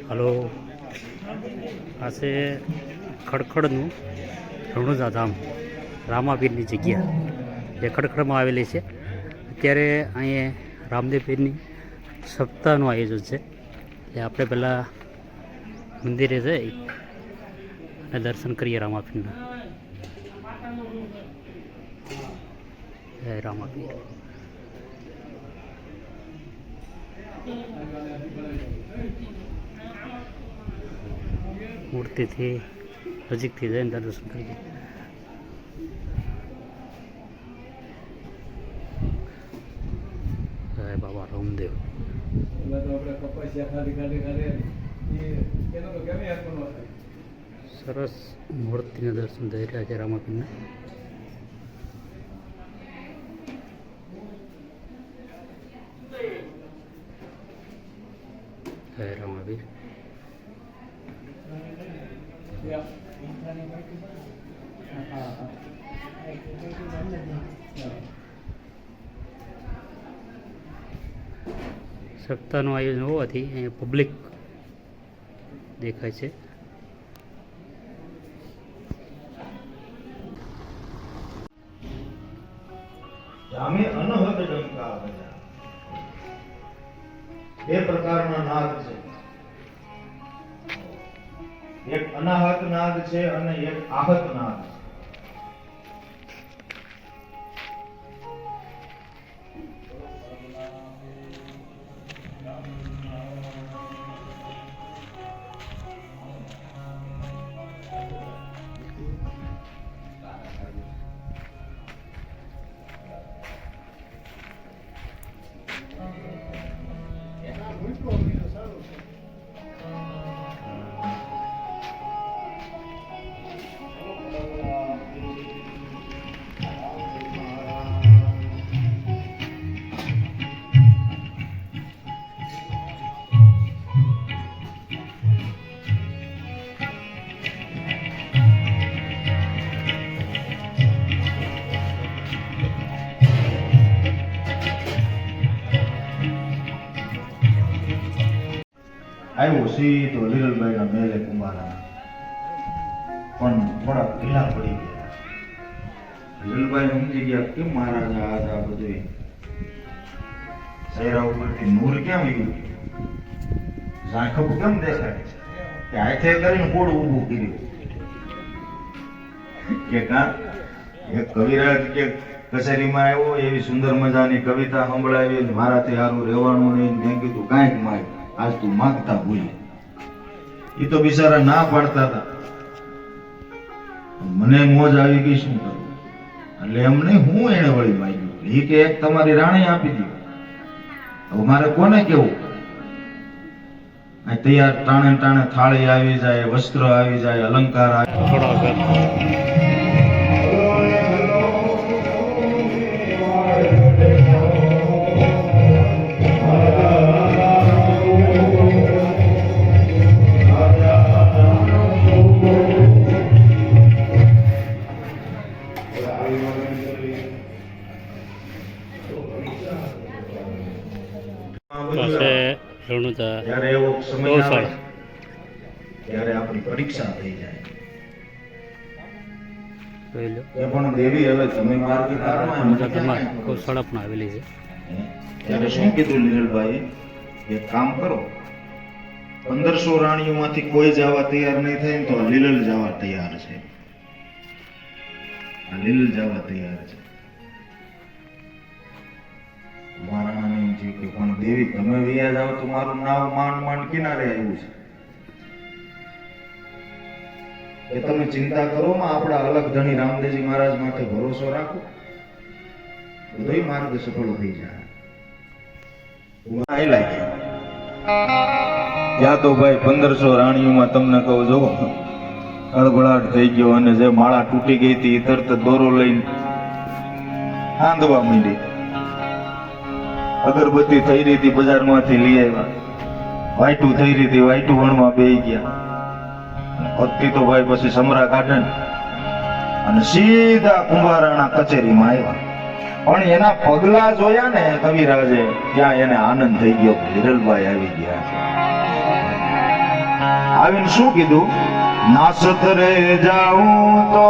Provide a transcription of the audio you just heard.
Hello, આ છે ખડખડનું રણુજા ધામ, રામાપીરની જગ્યા જે ખડખડમાં આવેલી છે. અત્યારે અહીંયા રામદેવ પીરની સપ્તાહનું આયોજન છે. એટલે આપણે પહેલાં મંદિરે જઈ અને દર્શન કરીએ રામાપીરના. જય રામાપીર. મૂર્તિથી નજીકથી જઈને દર્શન કરીએ. જય બાબા રામદેવ. સરસ મૂર્તિના દર્શન થઈ રહ્યા છે રામાપીરના. જય રામાપીર. સપ્તાહનું આયોજન હોવાથી અહીંયા પબ્લિક દેખાય છે. બે પ્રકારના નાગ છે, એક અનાહત નાગ છે અને એક આહત નાગ છે. આવ્યો સીધો લીલભાઈ ના મેલે કુંભારા, પણ થોડા ઢીલા પડી ગયા. લીલભાઈ સમજી ગયા કેમ મહારાજા આ બધું ચહેરા ઉપરથી નૂર કેમ આવ્યું, ઝાંખપ કેમ દેખાય છે, કે હાથે કરીને કોડું ઊભું કર્યું. કે કા એક કવિરાજ કે કચેરીમાં આવ્યો, એવી સુંદર મજાની કવિતા સંભળાવી, મારાથી સારું રહેવાનું નહીં. મેં કીધું કાંઈક માગ, આજ તું માગતા ભૂલી. એ તો બિચારા ના પાડતા હતા, મને મોજ આવી ગઈ, શું કરું. એટલે એમને હું એને વળી માગ્યું, એ કે એક તમારી રાણી આપી દીધી. હવે મારે કોને કેવું? આ તૈયાર ટાણે ટાણે થાળી આવી જાય, વસ્ત્ર આવી જાય, અલંકાર આવી. ત્યારે એવો સમય આવે ત્યારે આપણી પરીક્ષા થઈ જાય. એ પણ દેવી હવે તમે માર્ગી ગૌશાળા પણ આવેલી છે. ત્યારે શું કીધું લીલભાઈ, એક કામ કરો, 1500 રાણીઓમાંથી કોઈ જવા તૈયાર નહીં થાય ને તો લીલલ જવા તૈયાર છે. આ લીલલ જવા તૈયાર છે. મહારાણાને જે કે પણ દેવી તમે વૈયા જાવ તો મારું નામ માંડ માંડ કિનારે આવ્યું છે. એ તમે ચિંતા કરો માં, આપણા અલગ ધણી રામદેવજી મહારાજ માથે ભરોસો રાખો, બધો માર્ગ સફળ થઈ જાય. ત્યાં તો ભાઈ 1500 રાણીઓમાં તમને કહું જો ખળભળાટ થઈ ગયો, અને જે માળા તૂટી ગઈ હતી તરત દોરો લઈને આંધવા માંડી. અગરબત્તી થઈ રહી હતી બજારમાંથી લઈ આવ્યા, વાઈટું થઈ રહી હતી વાઈટું વણમાં બેહી ગયા. ભક્તિ તો ભાઈ પછી સમરા ગાર્ડન અને સીધા કુંભારાણા કચેરીમાં આવ્યા. પણ એના પગલા જોયા ને કવિરાજે, ત્યાં એને આનંદ થઈ ગયો. હિરલભાઈ આવી ગયા છે. આવીને શું કીધું? નાસત રે જાઉં તો